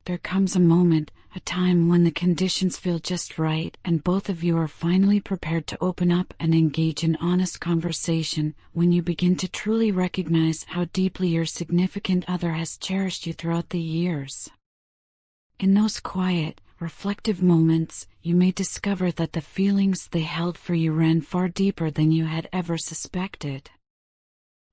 There comes a moment, a time when the conditions feel just right and both of you are finally prepared to open up and engage in honest conversation, when you begin to truly recognize how deeply your significant other has cherished you throughout the years. In those quiet, reflective moments, you may discover that the feelings they held for you ran far deeper than you had ever suspected.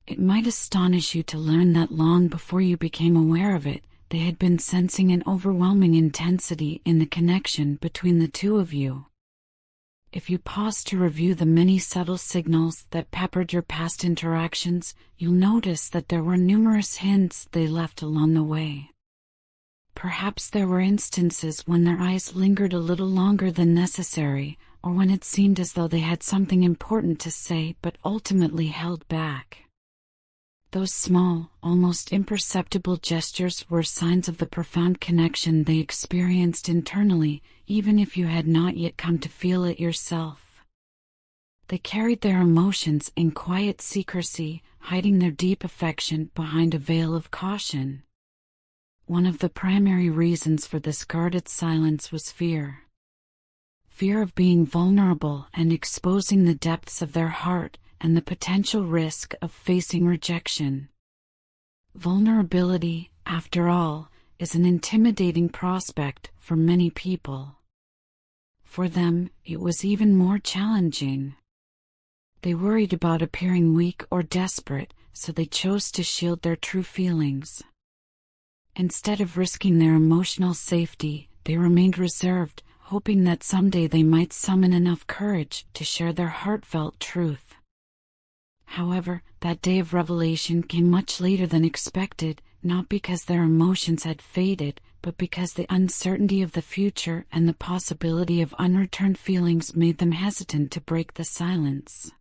It might astonish you to learn that long before you became aware of it, they had been sensing an overwhelming intensity in the connection between the two of you. If you pause to review the many subtle signals that peppered your past interactions, you'll notice that there were numerous hints they left along the way. Perhaps there were instances when their eyes lingered a little longer than necessary, or when it seemed as though they had something important to say but ultimately held back. Those small, almost imperceptible gestures were signs of the profound connection they experienced internally, even if you had not yet come to feel it yourself. They carried their emotions in quiet secrecy, hiding their deep affection behind a veil of caution. One of the primary reasons for this guarded silence was fear. Fear of being vulnerable and exposing the depths of their heart, and the potential risk of facing rejection. Vulnerability, after all, is an intimidating prospect for many people. For them, it was even more challenging. They worried about appearing weak or desperate, so they chose to shield their true feelings. Instead of risking their emotional safety, they remained reserved, hoping that someday they might summon enough courage to share their heartfelt truth. However, that day of revelation came much later than expected, not because their emotions had faded, but because the uncertainty of the future and the possibility of unreturned feelings made them hesitant to break the silence.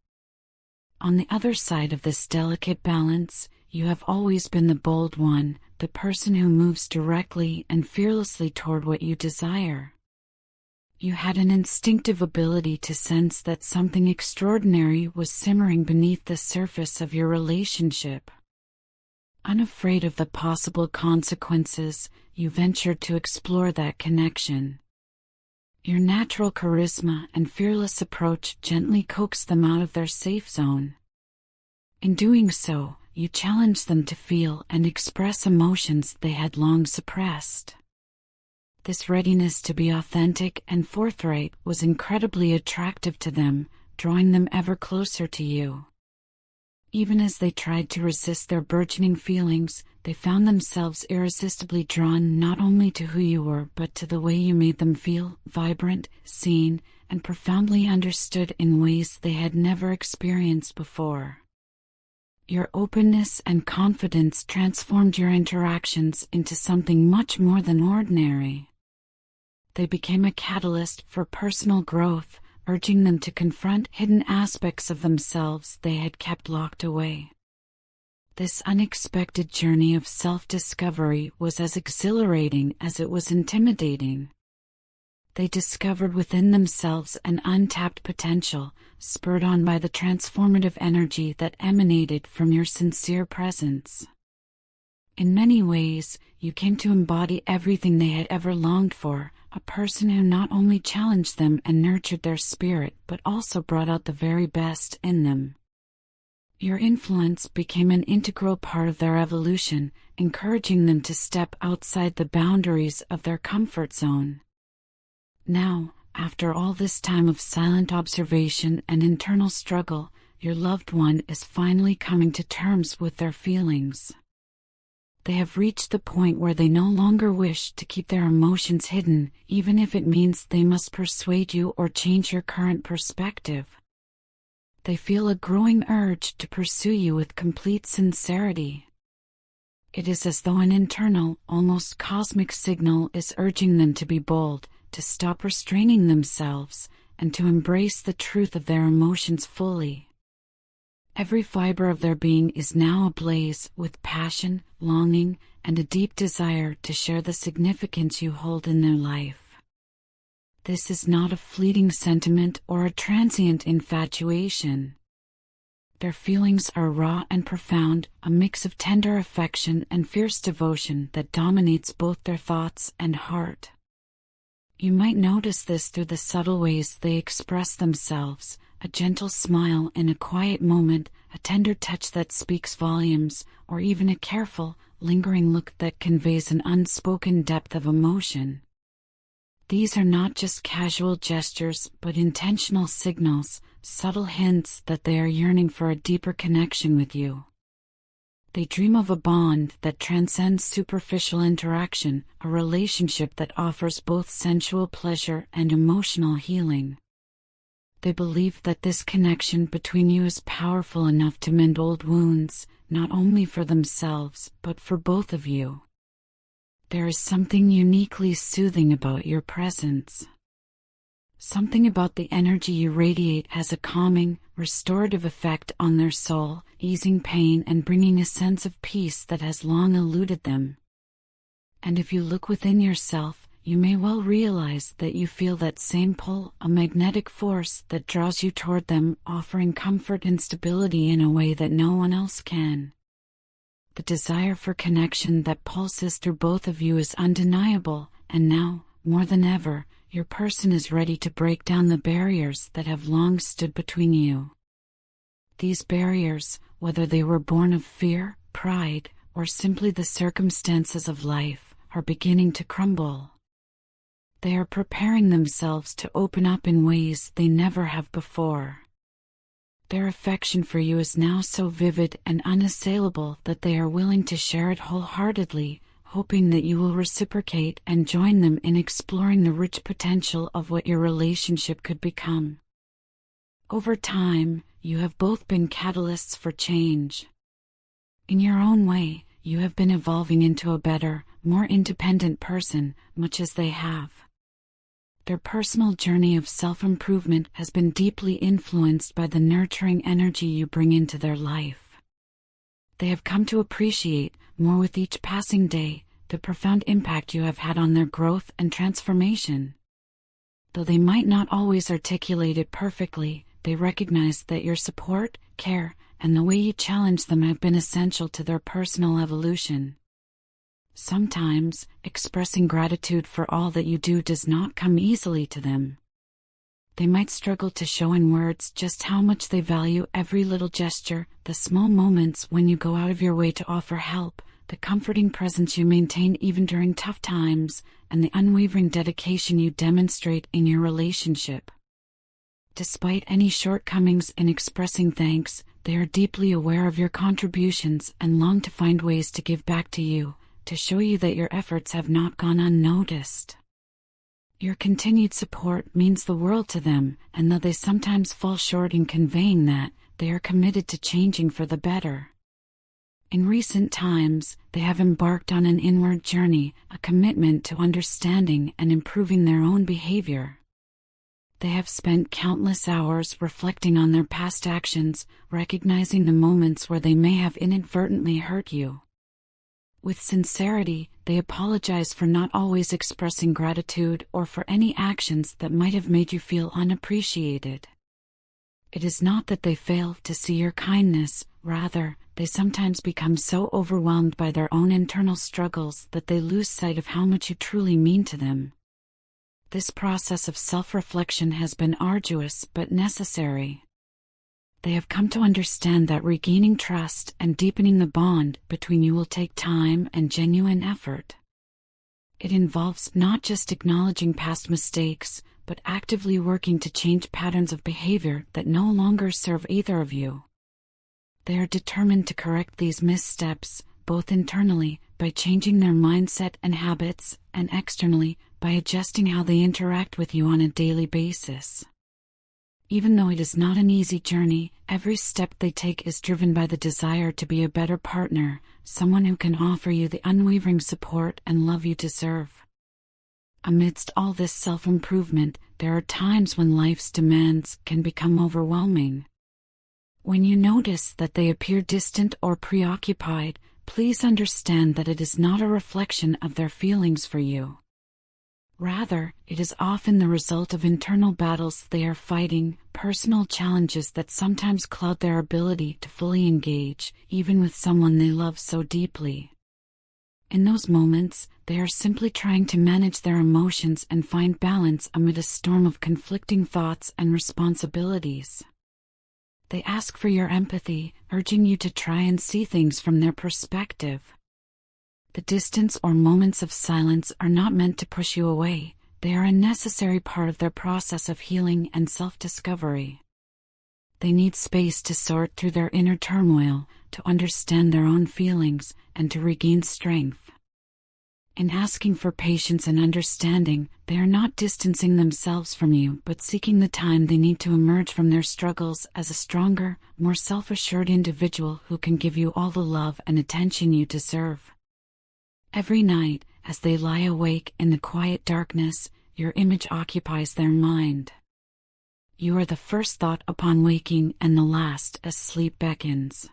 On the other side of this delicate balance, you have always been the bold one, the person who moves directly and fearlessly toward what you desire. You had an instinctive ability to sense that something extraordinary was simmering beneath the surface of your relationship. Unafraid of the possible consequences, you ventured to explore that connection. Your natural charisma and fearless approach gently coaxed them out of their safe zone. In doing so, you challenged them to feel and express emotions they had long suppressed. This readiness to be authentic and forthright was incredibly attractive to them, drawing them ever closer to you. Even as they tried to resist their burgeoning feelings, they found themselves irresistibly drawn not only to who you were but to the way you made them feel, vibrant, seen, and profoundly understood in ways they had never experienced before. Your openness and confidence transformed your interactions into something much more than ordinary. They became a catalyst for personal growth, urging them to confront hidden aspects of themselves they had kept locked away. This unexpected journey of self-discovery was as exhilarating as it was intimidating. They discovered within themselves an untapped potential, spurred on by the transformative energy that emanated from your sincere presence. In many ways, you came to embody everything they had ever longed for, a person who not only challenged them and nurtured their spirit but also brought out the very best in them. Your influence became an integral part of their evolution, encouraging them to step outside the boundaries of their comfort zone. Now, after all this time of silent observation and internal struggle, your loved one is finally coming to terms with their feelings. They have reached the point where they no longer wish to keep their emotions hidden, even if it means they must persuade you or change your current perspective. They feel a growing urge to pursue you with complete sincerity. It is as though an internal, almost cosmic signal is urging them to be bold, to stop restraining themselves, and to embrace the truth of their emotions fully. Every fiber of their being is now ablaze with passion, longing, and a deep desire to share the significance you hold in their life. This is not a fleeting sentiment or a transient infatuation. Their feelings are raw and profound, a mix of tender affection and fierce devotion that dominates both their thoughts and heart. You might notice this through the subtle ways they express themselves, a gentle smile in a quiet moment, a tender touch that speaks volumes, or even a careful, lingering look that conveys an unspoken depth of emotion. These are not just casual gestures, but intentional signals, subtle hints that they are yearning for a deeper connection with you. They dream of a bond that transcends superficial interaction, a relationship that offers both sensual pleasure and emotional healing. They believe that this connection between you is powerful enough to mend old wounds, not only for themselves, but for both of you. There is something uniquely soothing about your presence. Something about the energy you radiate has a calming, restorative effect on their soul, easing pain and bringing a sense of peace that has long eluded them. And if you look within yourself, you may well realize that you feel that same pull, a magnetic force that draws you toward them, offering comfort and stability in a way that no one else can. The desire for connection that pulses through both of you is undeniable, and now, more than ever, your person is ready to break down the barriers that have long stood between you. These barriers, whether they were born of fear, pride, or simply the circumstances of life, are beginning to crumble. They are preparing themselves to open up in ways they never have before. Their affection for you is now so vivid and unassailable that they are willing to share it wholeheartedly, hoping that you will reciprocate and join them in exploring the rich potential of what your relationship could become. Over time, you have both been catalysts for change. In your own way, you have been evolving into a better, more independent person, much as they have. Their personal journey of self-improvement has been deeply influenced by the nurturing energy you bring into their life. They have come to appreciate, more with each passing day, the profound impact you have had on their growth and transformation. Though they might not always articulate it perfectly, they recognize that your support, care, and the way you challenge them have been essential to their personal evolution. Sometimes, expressing gratitude for all that you do does not come easily to them. They might struggle to show in words just how much they value every little gesture, the small moments when you go out of your way to offer help, the comforting presence you maintain even during tough times, and the unwavering dedication you demonstrate in your relationship. Despite any shortcomings in expressing thanks, they are deeply aware of your contributions and long to find ways to give back to you, to show you that your efforts have not gone unnoticed. Your continued support means the world to them, and though they sometimes fall short in conveying that, they are committed to changing for the better. In recent times, they have embarked on an inward journey, a commitment to understanding and improving their own behavior. They have spent countless hours reflecting on their past actions, recognizing the moments where they may have inadvertently hurt you. With sincerity, they apologize for not always expressing gratitude or for any actions that might have made you feel unappreciated. It is not that they fail to see your kindness, rather, they sometimes become so overwhelmed by their own internal struggles that they lose sight of how much you truly mean to them. This process of self-reflection has been arduous but necessary. They have come to understand that regaining trust and deepening the bond between you will take time and genuine effort. It involves not just acknowledging past mistakes, but actively working to change patterns of behavior that no longer serve either of you. They are determined to correct these missteps, both internally, by changing their mindset and habits, and externally, by adjusting how they interact with you on a daily basis. Even though it is not an easy journey, every step they take is driven by the desire to be a better partner, someone who can offer you the unwavering support and love you deserve. Amidst all this self-improvement, there are times when life's demands can become overwhelming. When you notice that they appear distant or preoccupied, please understand that it is not a reflection of their feelings for you. Rather, it is often the result of internal battles they are fighting, personal challenges that sometimes cloud their ability to fully engage, even with someone they love so deeply. In those moments, they are simply trying to manage their emotions and find balance amid a storm of conflicting thoughts and responsibilities. They ask for your empathy, urging you to try and see things from their perspective. The distance or moments of silence are not meant to push you away. They are a necessary part of their process of healing and self-discovery. They need space to sort through their inner turmoil, to understand their own feelings, and to regain strength. In asking for patience and understanding, they are not distancing themselves from you, but seeking the time they need to emerge from their struggles as a stronger, more self-assured individual who can give you all the love and attention you deserve. Every night, as they lie awake in the quiet darkness, your image occupies their mind. You are the first thought upon waking and the last as sleep beckons.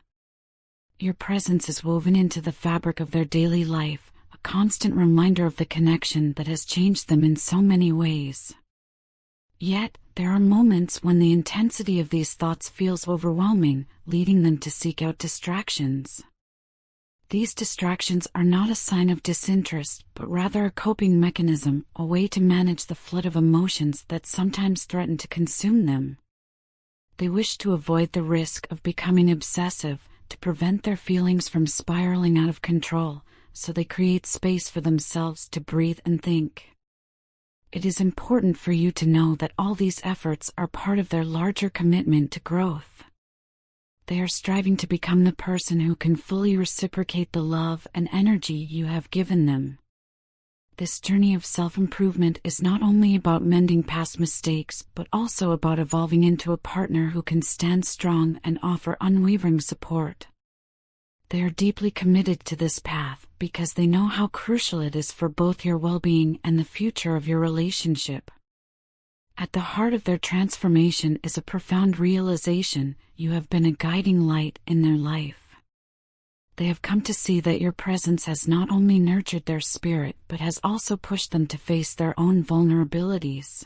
Your presence is woven into the fabric of their daily life, a constant reminder of the connection that has changed them in so many ways. Yet, there are moments when the intensity of these thoughts feels overwhelming, leading them to seek out distractions. These distractions are not a sign of disinterest, but rather a coping mechanism, a way to manage the flood of emotions that sometimes threaten to consume them. They wish to avoid the risk of becoming obsessive, to prevent their feelings from spiraling out of control, so they create space for themselves to breathe and think. It is important for you to know that all these efforts are part of their larger commitment to growth. They are striving to become the person who can fully reciprocate the love and energy you have given them. This journey of self-improvement is not only about mending past mistakes, but also about evolving into a partner who can stand strong and offer unwavering support. They are deeply committed to this path because they know how crucial it is for both your well-being and the future of your relationship. At the heart of their transformation is a profound realization: you have been a guiding light in their life. They have come to see that your presence has not only nurtured their spirit but has also pushed them to face their own vulnerabilities.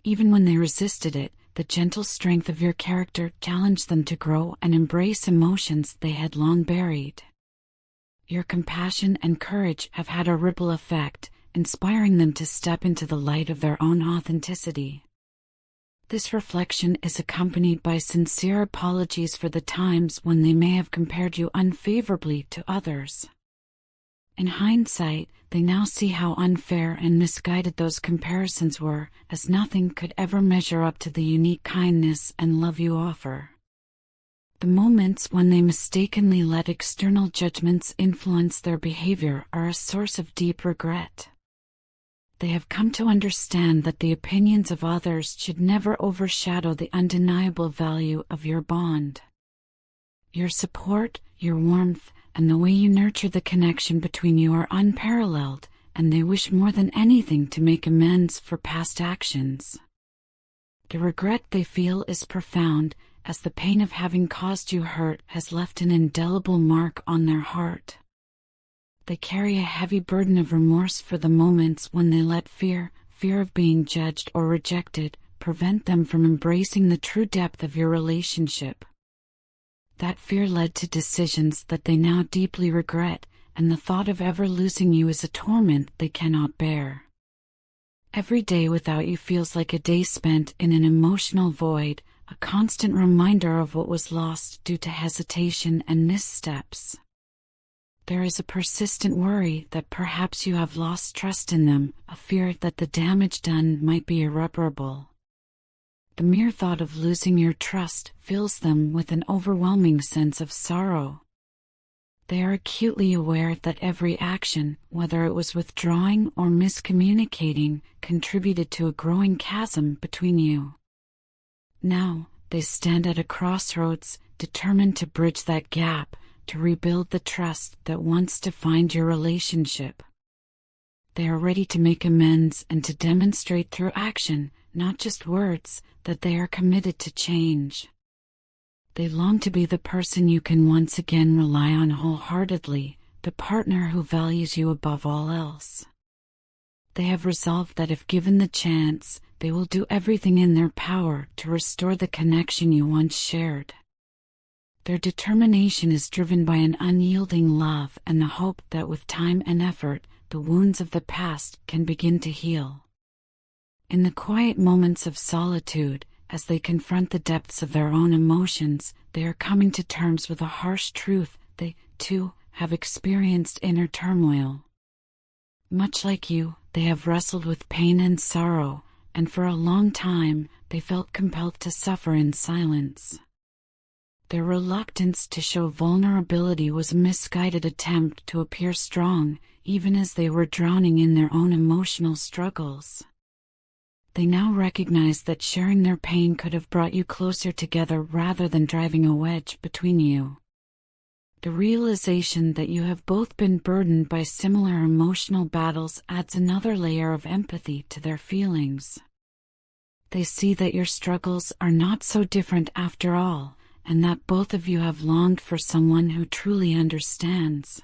Even when they resisted it, the gentle strength of your character challenged them to grow and embrace emotions they had long buried. Your compassion and courage have had a ripple effect, inspiring them to step into the light of their own authenticity. This reflection is accompanied by sincere apologies for the times when they may have compared you unfavorably to others. In hindsight, they now see how unfair and misguided those comparisons were, as nothing could ever measure up to the unique kindness and love you offer. The moments when they mistakenly let external judgments influence their behavior are a source of deep regret. They have come to understand that the opinions of others should never overshadow the undeniable value of your bond. Your support, your warmth, and the way you nurture the connection between you are unparalleled, and they wish more than anything to make amends for past actions. The regret they feel is profound, as the pain of having caused you hurt has left an indelible mark on their heart. They carry a heavy burden of remorse for the moments when they let fear of being judged or rejected, prevent them from embracing the true depth of your relationship. That fear led to decisions that they now deeply regret, and the thought of ever losing you is a torment they cannot bear. Every day without you feels like a day spent in an emotional void, a constant reminder of what was lost due to hesitation and missteps. There is a persistent worry that perhaps you have lost trust in them, a fear that the damage done might be irreparable. The mere thought of losing your trust fills them with an overwhelming sense of sorrow. They are acutely aware that every action, whether it was withdrawing or miscommunicating, contributed to a growing chasm between you. Now, they stand at a crossroads, determined to bridge that gap, to rebuild the trust that once defined your relationship. They are ready to make amends and to demonstrate through action, not just words, that they are committed to change. They long to be the person you can once again rely on wholeheartedly, the partner who values you above all else. They have resolved that if given the chance, they will do everything in their power to restore the connection you once shared. Their determination is driven by an unyielding love and the hope that with time and effort, the wounds of the past can begin to heal. In the quiet moments of solitude, as they confront the depths of their own emotions, they are coming to terms with a harsh truth: they, too, have experienced inner turmoil. Much like you, they have wrestled with pain and sorrow, and for a long time, they felt compelled to suffer in silence. Their reluctance to show vulnerability was a misguided attempt to appear strong, even as they were drowning in their own emotional struggles. They now recognize that sharing their pain could have brought you closer together rather than driving a wedge between you. The realization that you have both been burdened by similar emotional battles adds another layer of empathy to their feelings. They see that your struggles are not so different after all, and that both of you have longed for someone who truly understands.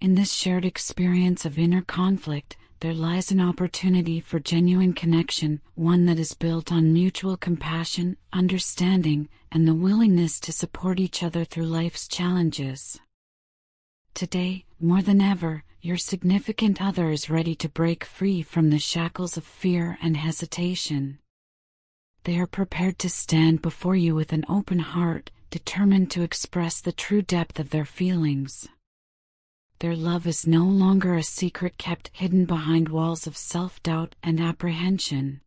In this shared experience of inner conflict, there lies an opportunity for genuine connection, one that is built on mutual compassion, understanding, and the willingness to support each other through life's challenges. Today, more than ever, your significant other is ready to break free from the shackles of fear and hesitation. They are prepared to stand before you with an open heart, determined to express the true depth of their feelings. Their love is no longer a secret kept hidden behind walls of self-doubt and apprehension.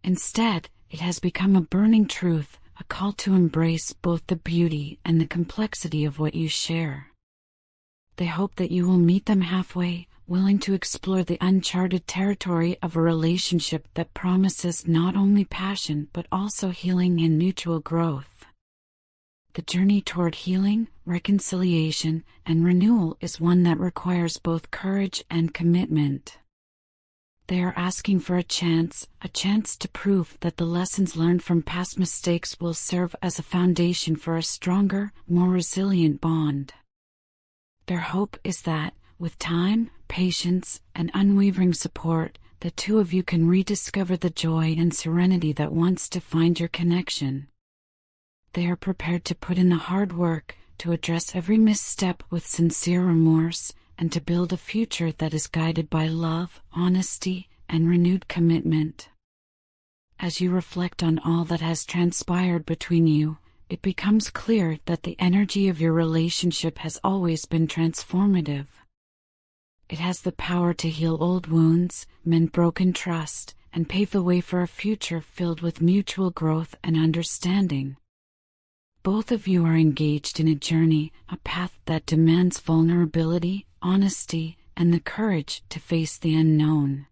Instead, it has become a burning truth, a call to embrace both the beauty and the complexity of what you share. They hope that you will meet them halfway, willing to explore the uncharted territory of a relationship that promises not only passion but also healing and mutual growth. The journey toward healing, reconciliation, and renewal is one that requires both courage and commitment. They are asking for a chance to prove that the lessons learned from past mistakes will serve as a foundation for a stronger, more resilient bond. Their hope is that, with time, patience, and unwavering support, the two of you can rediscover the joy and serenity that once defined your connection. They are prepared to put in the hard work, to address every misstep with sincere remorse, and to build a future that is guided by love, honesty, and renewed commitment. As you reflect on all that has transpired between you, it becomes clear that the energy of your relationship has always been transformative. It has the power to heal old wounds, mend broken trust, and pave the way for a future filled with mutual growth and understanding. Both of you are engaged in a journey, a path that demands vulnerability, honesty, and the courage to face the unknown.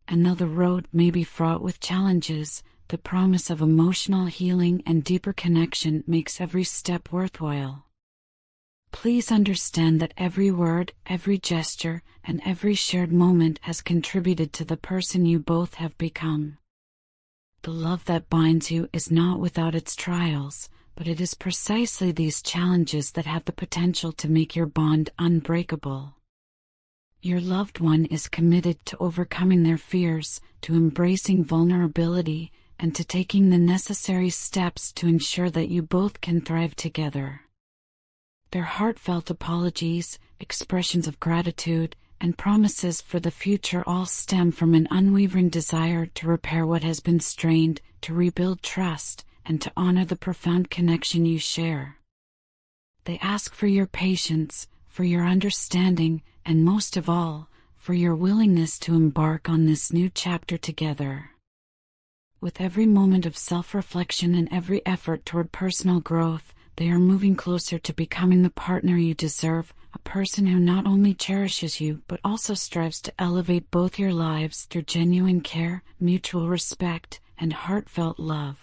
And though the road may be fraught with challenges, the promise of emotional healing and deeper connection makes every step worthwhile. Please understand that every word, every gesture, and every shared moment has contributed to the person you both have become. The love that binds you is not without its trials, but it is precisely these challenges that have the potential to make your bond unbreakable. Your loved one is committed to overcoming their fears, to embracing vulnerability, and to taking the necessary steps to ensure that you both can thrive together. Their heartfelt apologies, expressions of gratitude, and promises for the future all stem from an unwavering desire to repair what has been strained, to rebuild trust, and to honor the profound connection you share. They ask for your patience, for your understanding, and most of all, for your willingness to embark on this new chapter together. With every moment of self-reflection and every effort toward personal growth, they are moving closer to becoming the partner you deserve, a person who not only cherishes you but also strives to elevate both your lives through genuine care, mutual respect, and heartfelt love.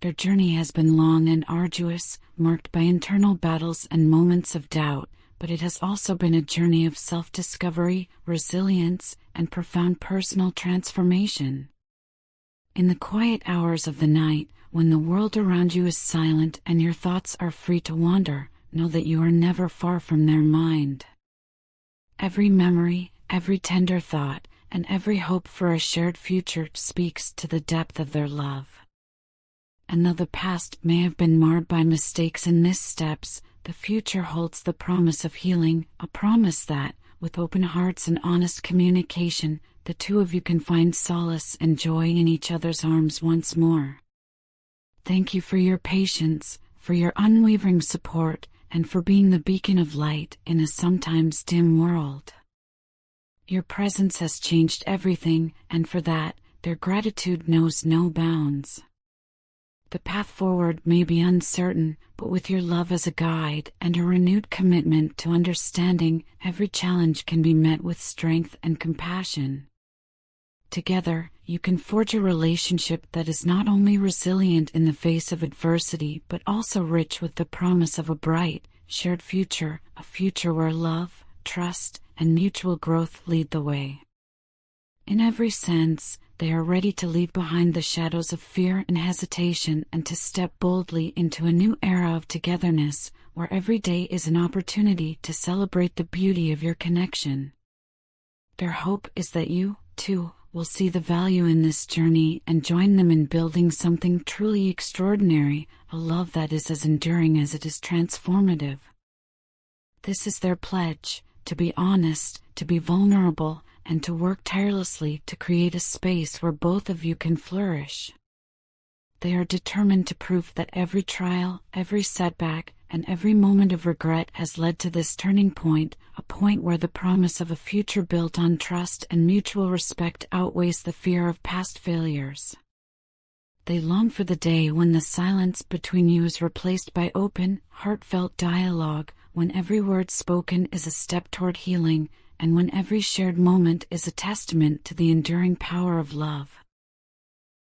Their journey has been long and arduous, marked by internal battles and moments of doubt, but it has also been a journey of self-discovery, resilience, and profound personal transformation. In the quiet hours of the night, when the world around you is silent and your thoughts are free to wander, know that you are never far from their mind. Every memory, every tender thought, and every hope for a shared future speaks to the depth of their love. And though the past may have been marred by mistakes and missteps, the future holds the promise of healing, a promise that, with open hearts and honest communication, the two of you can find solace and joy in each other's arms once more. Thank you for your patience, for your unwavering support, and for being the beacon of light in a sometimes dim world. Your presence has changed everything, and for that, their gratitude knows no bounds. The path forward may be uncertain, but with your love as a guide and a renewed commitment to understanding, every challenge can be met with strength and compassion. Together, you can forge a relationship that is not only resilient in the face of adversity but also rich with the promise of a bright, shared future, a future where love, trust, and mutual growth lead the way. In every sense, they are ready to leave behind the shadows of fear and hesitation and to step boldly into a new era of togetherness, where every day is an opportunity to celebrate the beauty of your connection. Their hope is that you, too, will see the value in this journey and join them in building something truly extraordinary, a love that is as enduring as it is transformative. This is their pledge, to be honest, to be vulnerable, and to work tirelessly to create a space where both of you can flourish. They are determined to prove that every trial, every setback, and every moment of regret has led to this turning point, a point where the promise of a future built on trust and mutual respect outweighs the fear of past failures. They long for the day when the silence between you is replaced by open, heartfelt dialogue, when every word spoken is a step toward healing, and when every shared moment is a testament to the enduring power of love.